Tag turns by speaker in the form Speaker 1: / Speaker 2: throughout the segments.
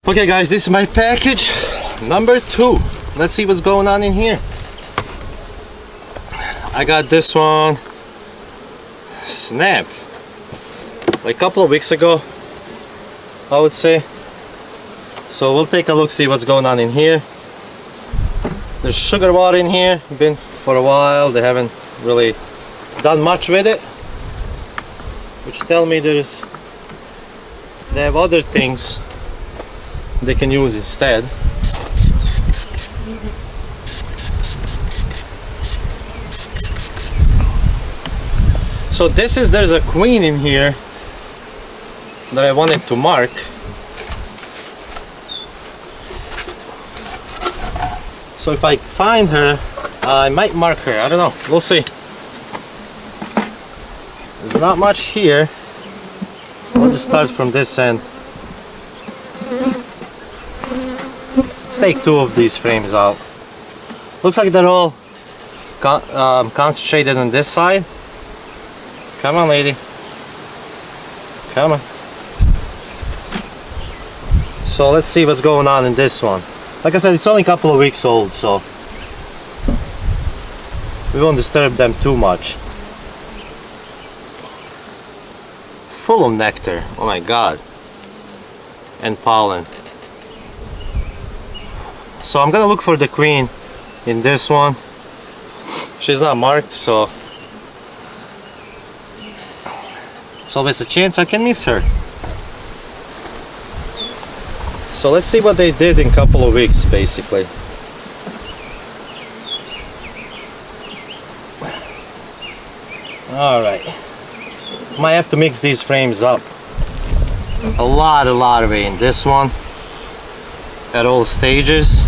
Speaker 1: Okay guys, this is my package number 2. Let's see what's going on in here. I got this one snapped like a couple of weeks ago, I would say. So we'll take a look, see what's going on in here. There's sugar water in here, been for a while. They haven't really done much with it, which tell me they have other things they can use instead. So there's a queen in here that I wanted to mark. So if I find her, I might mark her. I don't know, we'll see. There's not much here. We'll just start from this end. Let's take 2 of these frames out. Looks like they're all concentrated on this side. Come on, lady. Come on. So let's see what's going on in this one. Like I said, it's only a couple of weeks old, so we won't disturb them too much. Full of nectar. Oh my god. And pollen. So I'm gonna look for the queen in this one. She's not marked, so it's always a chance I can miss her. So let's see what they did in a couple of weeks, basically. Alright. Might have to mix these frames up. A lot of it in this one. At all stages.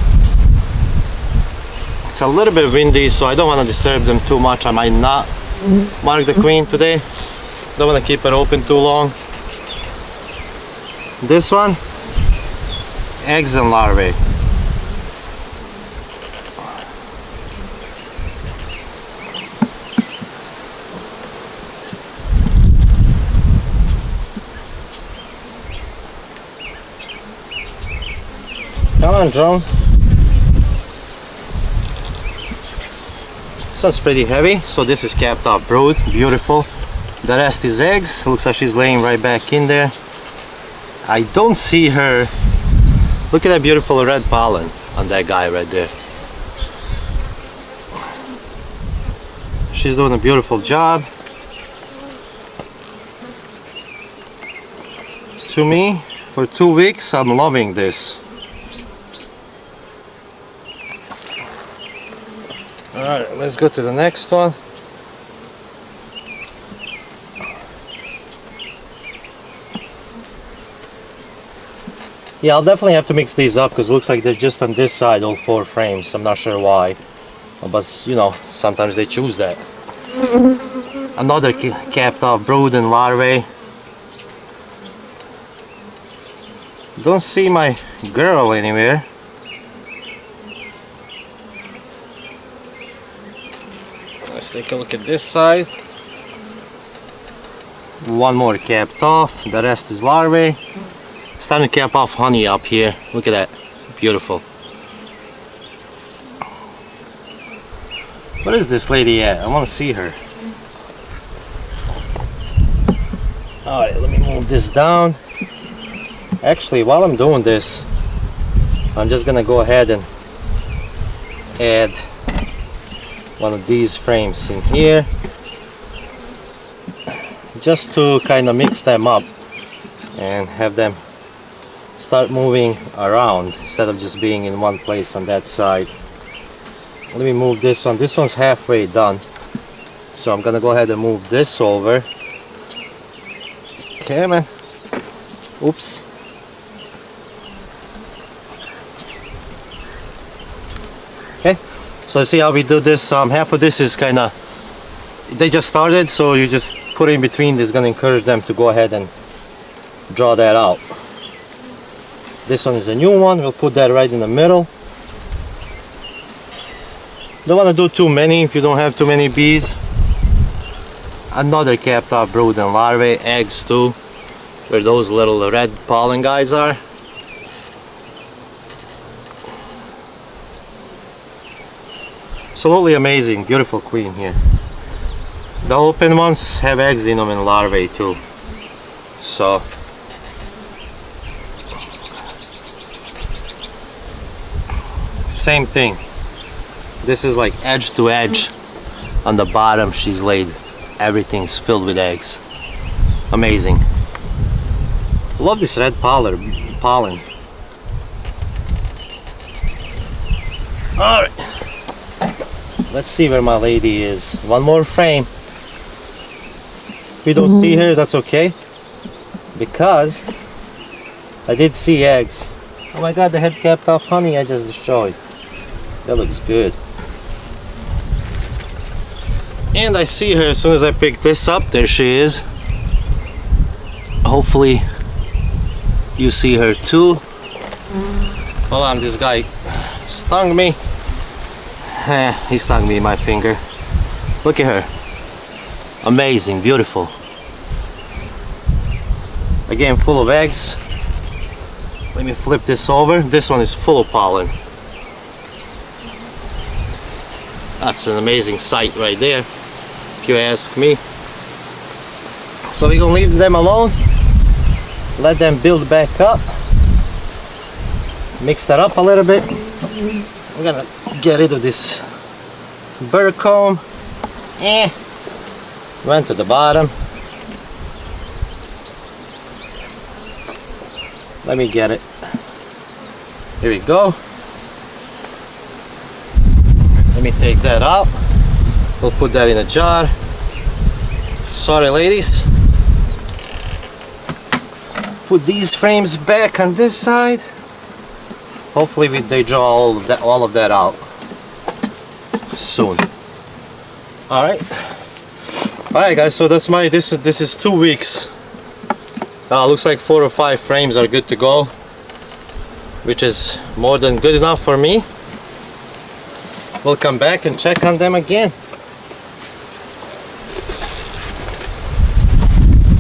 Speaker 1: It's a little bit windy, so I don't want to disturb them too much. I might not mark the queen today. Don't want to keep it open too long. This one, eggs and larvae. Come on, drone. This one's pretty heavy, so this is capped off brood. Beautiful. The rest is eggs. Looks like she's laying right back in there. I don't see her. Look at that beautiful red pollen on that guy right there. She's doing a beautiful job. To me, for 2 weeks, I'm loving this. Alright, let's go to the next one. Yeah, I'll definitely have to mix these up because it looks like they're just on this side, all 4 frames. I'm not sure why, but you know, sometimes they choose that. Another capped off brood and larvae. Don't see my girl anywhere. Let's take a look at this side. One more capped off, the rest is larvae. Starting to cap off honey up here. Look at that. Beautiful. Where is this lady at? I want to see her. Alright, let me move this down. Actually, while I'm doing this, I'm just gonna go ahead and add one of these frames in here, just to kind of mix them up and have them start moving around instead of just being in one place on that side. Let me move this one. This one's halfway done, so I'm gonna go ahead and move this over. Okay, man. Oops. Okay, so see how we do this. Half of this is kind of, they just started, so you just put it in between. This is gonna encourage them to go ahead and draw that out. This one is a new one. We'll put that right in the middle. Don't want to do too many if you don't have too many bees. Another capped off brood and larvae, eggs too, where those little red pollen guys are. Absolutely amazing, beautiful queen here. The open ones have eggs in them and larvae too. So same thing. This is like edge to edge. On the bottom she's laid. Everything's filled with eggs. Amazing. Love this red pollen. Alright. Let's see where my lady is. One more frame. If we don't see her, that's okay. Because I did see eggs. Oh my god, the head capped off honey I just destroyed. That looks good. And I see her as soon as I pick this up. There she is. Hopefully you see her too. Hold on, this guy stung me. He stung me in my finger. Look at her. Amazing, beautiful. Again, full of eggs. Let me flip this over. This one is full of pollen. That's an amazing sight right there, if you ask me. So we're gonna leave them alone. Let them build back up. Mix that up a little bit. I'm gonna get rid of this bird comb. Went to the bottom. Let me get it. Here we go. Let me take that out. We'll put that in a jar. Sorry ladies. Put these frames back on this side. Hopefully they draw all of that out soon. Alright guys, so that's my this is 2 weeks. Looks like 4 or 5 frames are good to go, which is more than good enough for me. We'll come back and check on them again.